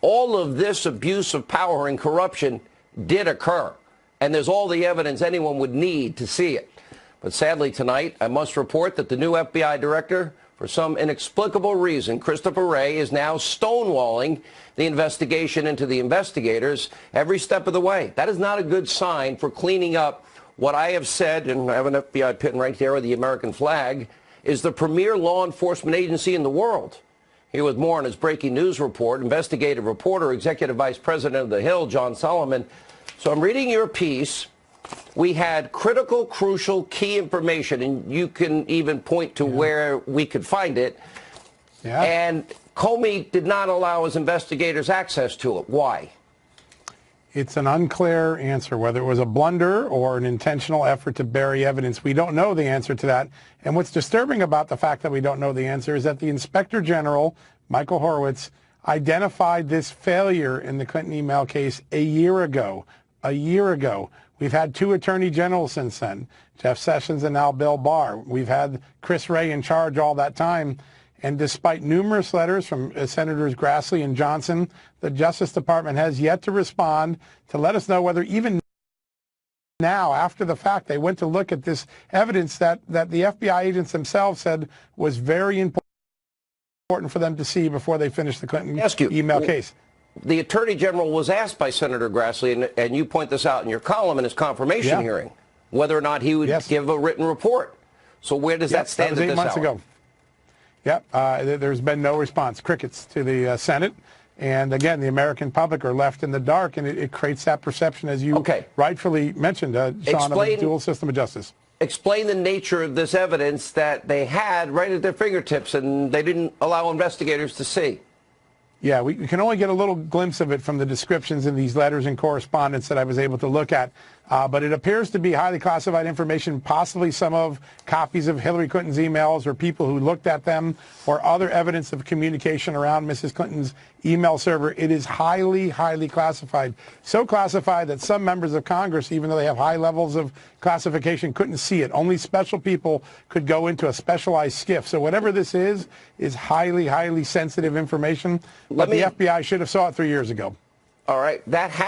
all of this abuse of power and corruption did occur. And there's all the evidence anyone would need to see it. But sadly tonight, I must report that the new FBI director, for some inexplicable reason, Christopher Wray, is now stonewalling the investigation into the investigators every step of the way. That is not a good sign for cleaning up what I have said, and I have an FBI pin right there with the American flag, is the premier law enforcement agency in the world. Here with more on his breaking news report, investigative reporter, Executive Vice President of the Hill, John Solomon. So I'm reading your piece. We had critical, crucial, key information, and you can even point to where we could find it. Yeah. And Comey did not allow his investigators access to it. Why? It's an unclear answer, whether it was a blunder or an intentional effort to bury evidence. We don't know the answer to that. And what's disturbing about the fact that we don't know the answer is that the Inspector General, Michael Horowitz, identified this failure in the Clinton email case a year ago. A year ago. We've had two attorney generals since then, Jeff Sessions and now Bill Barr. We've had Chris Wray in charge all that time. And despite numerous letters from Senators Grassley and Johnson, the Justice Department has yet to respond to let us know whether even now, after the fact, they went to look at this evidence that the FBI agents themselves said was very important for them to see before they finished the Clinton email case. The Attorney General was asked by Senator Grassley, and you point this out in your column in his confirmation hearing, whether or not he would give a written report. So where does that stand at this hour? 8 months ago. Yep, there's been no response, crickets to the Senate. And again, the American public are left in the dark, and it creates that perception, as you rightfully mentioned, Sean, of a dual system of justice. Explain the nature of this evidence that they had right at their fingertips, and they didn't allow investigators to see. Yeah, we can only get a little glimpse of it from the descriptions in these letters and correspondence that I was able to look at. But it appears to be highly classified information, possibly some of copies of Hillary Clinton's emails or people who looked at them, or other evidence of communication around Mrs. Clinton's email server. It is highly, highly classified. So classified that some members of Congress, even though they have high levels of classification, couldn't see it. Only special people could go into a specialized SCIF. So whatever this is highly, highly sensitive information. But the FBI should have saw it 3 years ago. All right. That